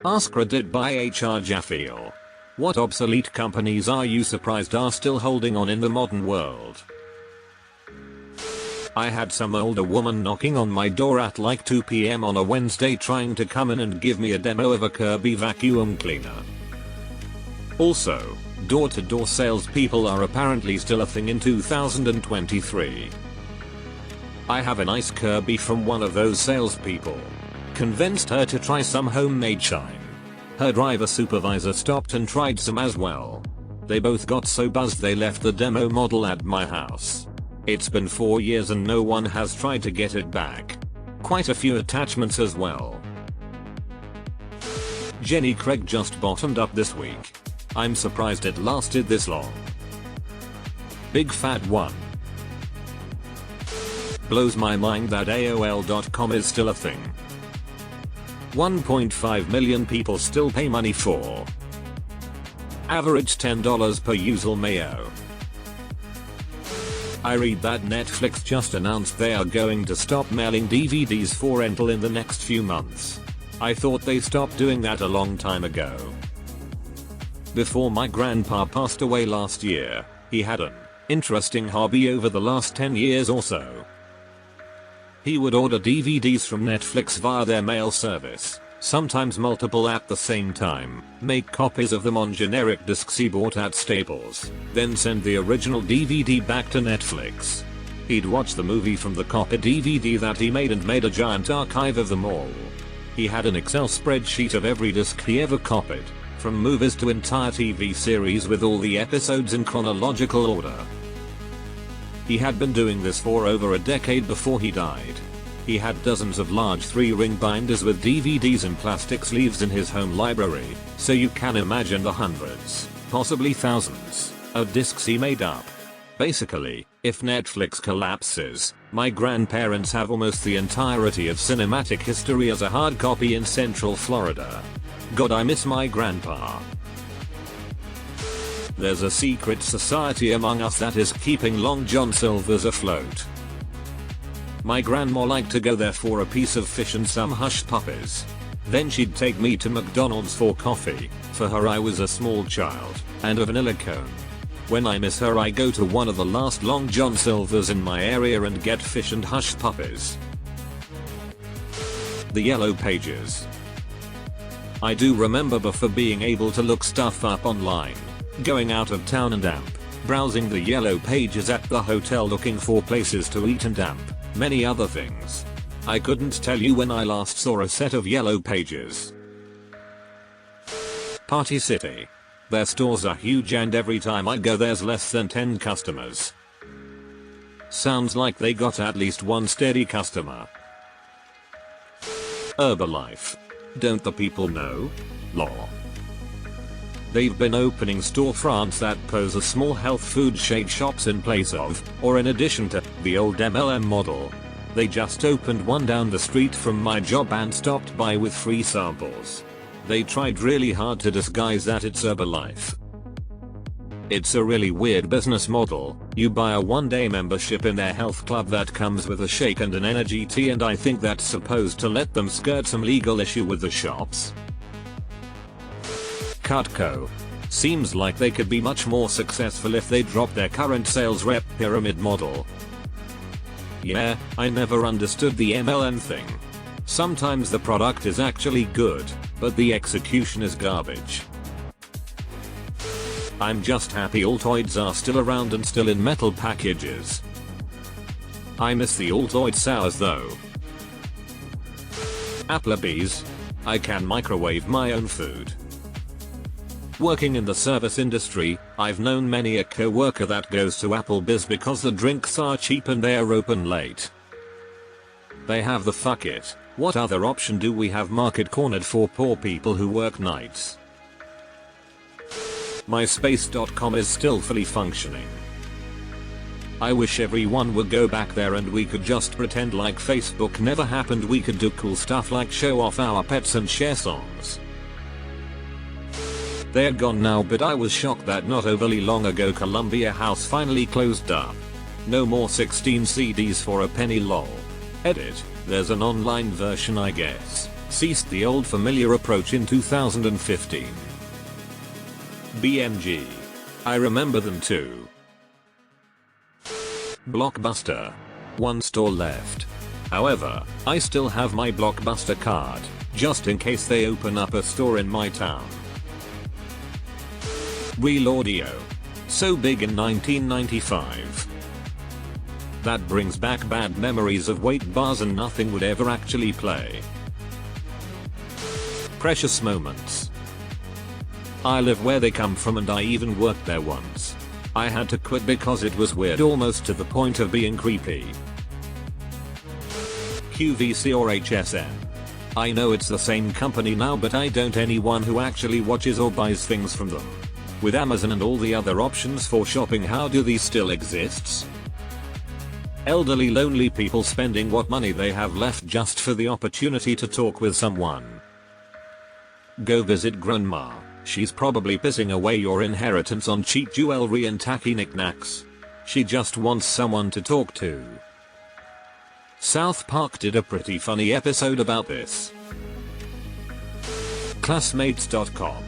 AskReddit by HR Jaffiel. What obsolete companies are you surprised are still holding on in the modern world? I had some older woman knocking on my door at like 2 PM on a Wednesday trying to come in and give me a demo of a Kirby vacuum cleaner. Also, door-to-door salespeople are apparently still a thing in 2023. I have a nice Kirby from one of those salespeople. Convinced her to try some homemade shine. Her driver supervisor stopped and tried some as well. They both got so buzzed they left the demo model at my house. It's been 4 years and no one has tried to get it back. Quite a few attachments as well. Jenny Craig just bottomed up this week. I'm surprised it lasted this long. Big fat one. Blows my mind that AOL.com is still a thing. 1.5 million people still pay money for. Average $10 per user mayo. I read that Netflix just announced they are going to stop mailing DVDs for rental in the next few months. I thought they stopped doing that a long time ago. Before my grandpa passed away last year, he had an interesting hobby over the last 10 years or so. He would order DVDs from Netflix via their mail service, sometimes multiple at the same time, make copies of them on generic discs he bought at Staples, then send the original DVD back to Netflix. He'd watch the movie from the copied DVD that he made and made a giant archive of them all. He had an Excel spreadsheet of every disc he ever copied, from movies to entire TV series with all the episodes in chronological order. He had been doing this for over a decade before he died. He had dozens of large 3-ring binders with DVDs in plastic sleeves in his home library, so you can imagine the hundreds, possibly thousands, of discs he made up. Basically, if Netflix collapses, my grandparents have almost the entirety of cinematic history as a hard copy in Central Florida. God, I miss my grandpa. There's a secret society among us that is keeping Long John Silver's afloat. My grandma liked to go there for a piece of fish and some hush puppies. Then she'd take me to McDonald's for coffee. For her I was a small child, and a vanilla cone. When I miss her I go to one of the last Long John Silver's in my area and get fish and hush puppies. The Yellow Pages. I do remember before being able to look stuff up online. Going out of town and browsing the Yellow Pages at the hotel looking for places to eat and many other things. I couldn't tell you when I last saw a set of Yellow Pages. Party City. Their stores are huge and every time I go there's less than 10 customers. Sounds like they got at least one steady customer. Herbalife. Don't the people know? Lol. They've been opening storefronts that pose as small health food shade shops in place of, or in addition to, the old MLM model. They just opened one down the street from my job and stopped by with free samples. They tried really hard to disguise that it's Herbalife. It's a really weird business model. You buy a one-day membership in their health club that comes with a shake and an energy tea, and I think that's supposed to let them skirt some legal issue with the shops. Cutco. Seems like they could be much more successful if they drop their current sales rep pyramid model. Yeah, I never understood the MLM thing. Sometimes the product is actually good, but the execution is garbage. I'm just happy Altoids are still around and still in metal packages. I miss the Altoid sours though. Applebee's. I can microwave my own food. Working in the service industry, I've known many a co-worker that goes to Applebee's because the drinks are cheap and they are open late. They have the fuck it, what other option do we have market cornered for poor people who work nights? MySpace.com is still fully functioning. I wish everyone would go back there and we could just pretend like Facebook never happened. We could do cool stuff like show off our pets and share songs. They're gone now, but I was shocked that not overly long ago Columbia House finally closed up. No more 16 CDs for a penny lol. Edit, there's an online version I guess. ceased the old familiar approach in 2015. BMG. I remember them too. Blockbuster. One store left. However, I still have my Blockbuster card, just in case they open up a store in my town. Real Audio. So big in 1995. That brings back bad memories of wait bars and nothing would ever actually play. Precious Moments. I live where they come from and I even worked there once. I had to quit because it was weird, almost to the point of being creepy. QVC or HSN. I know it's the same company now, but I don't know anyone who actually watches or buys things from them. With Amazon and all the other options for shopping, how do these still exist? Elderly lonely people spending what money they have left just for the opportunity to talk with someone. Go visit grandma. She's probably pissing away your inheritance on cheap jewelry and tacky knickknacks. She just wants someone to talk to. South Park did a pretty funny episode about this. Classmates.com.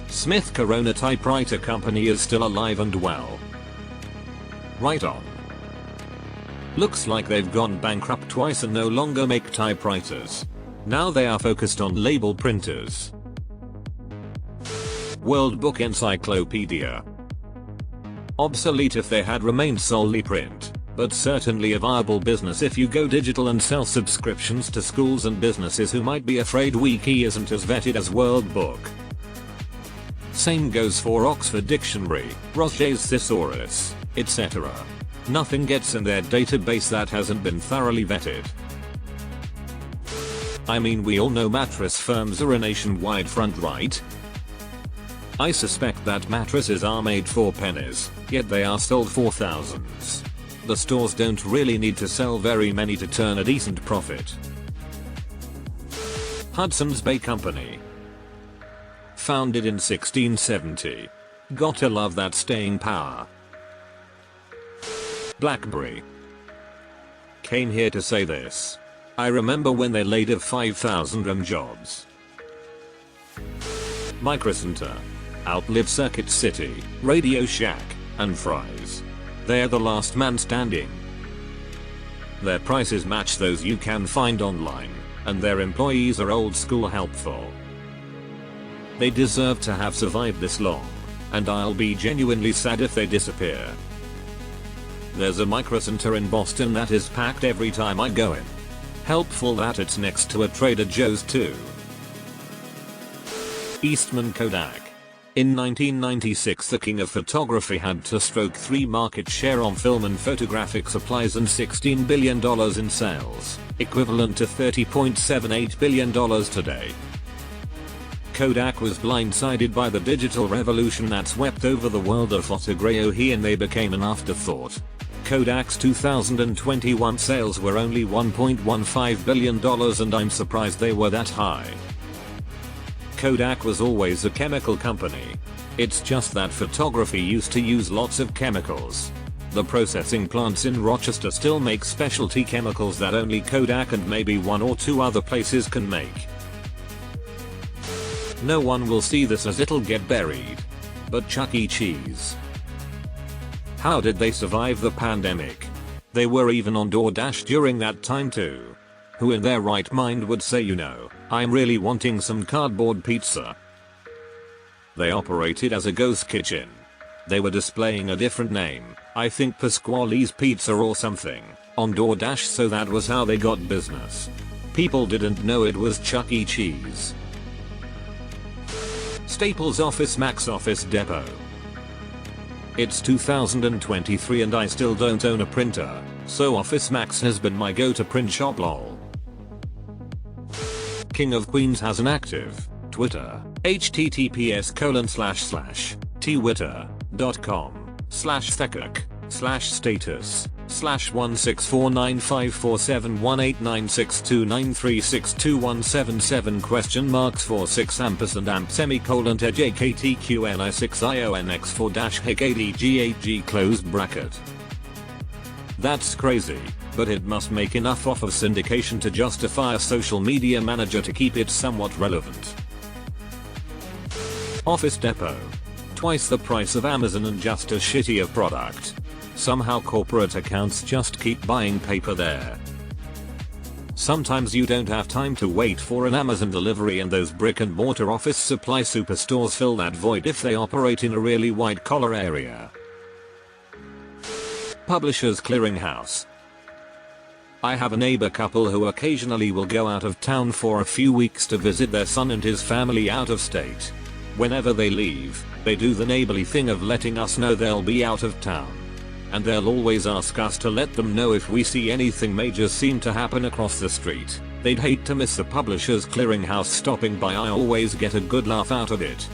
Smith Corona Typewriter Company is still alive and well. Right on. Looks like they've gone bankrupt twice and no longer make typewriters. Now they are focused on label printers. World Book Encyclopedia. Obsolete if they had remained solely print, but certainly a viable business if you go digital and sell subscriptions to schools and businesses who might be afraid Wiki isn't as vetted as World Book. Same goes for Oxford Dictionary, Roget's Thesaurus, etc. Nothing gets in their database that hasn't been thoroughly vetted. I mean, we all know mattress firms are a nationwide front, right? I suspect that mattresses are made for pennies, yet they are sold for thousands. The stores don't really need to sell very many to turn a decent profit. Hudson's Bay Company. Founded in 1670. Gotta love that staying power. BlackBerry. Came here to say this. I remember when they laid off 5,000 jobs. Microcenter. Outlive Circuit City, Radio Shack, and Fry's. They're the last man standing. Their prices match those you can find online, and their employees are old school helpful. They deserve to have survived this long, and I'll be genuinely sad if they disappear. There's a Microcenter in Boston that is packed every time I go in. Helpful that it's next to a Trader Joe's too. Eastman Kodak. In 1996 the king of photography had to stroke 3 market share on film and photographic supplies and $16 billion in sales, equivalent to $30.78 billion today. Kodak was blindsided by the digital revolution that swept over the world of photography and they became an afterthought. Kodak's 2021 sales were only $1.15 billion and I'm surprised they were that high. Kodak was always a chemical company. It's just that photography used to use lots of chemicals. The processing plants in Rochester still make specialty chemicals that only Kodak and maybe 1 or 2 other places can make. No one will see this as it'll get buried. But Chuck E. Cheese. How did they survive the pandemic? They were even on DoorDash during that time too. Who in their right mind would say, you know, I'm really wanting some cardboard pizza? They operated as a ghost kitchen. They were displaying a different name, I think Pasquale's Pizza or something, on DoorDash, so that was how they got business. People didn't know it was Chuck E. Cheese. Staples Office Max Office Depot. It's 2023 and I still don't own a printer, so Office Max has been my go-to print shop lol. King of Queens has an active Twitter, https://t-twitter/status/1649547196293621777?? /TJKTQNI6IONX4-HIG8G closed bracket. That's crazy. but it must make enough off of syndication to justify a social media manager to keep it somewhat relevant. Office Depot. Twice the price of Amazon and just as shitty of product. Somehow corporate accounts just keep buying paper there. Sometimes you don't have time to wait for an Amazon delivery, and those brick and mortar office supply superstores fill that void if they operate in a really white collar area. Publishers Clearinghouse. I have a neighbor couple who occasionally will go out of town for a few weeks to visit their son and his family out of state. Whenever they leave, they do the neighborly thing of letting us know they'll be out of town. And they'll always ask us to let them know if we see anything major seem to happen across the street. They'd hate to miss the Publishers Clearinghouse stopping by. I always get a good laugh out of it.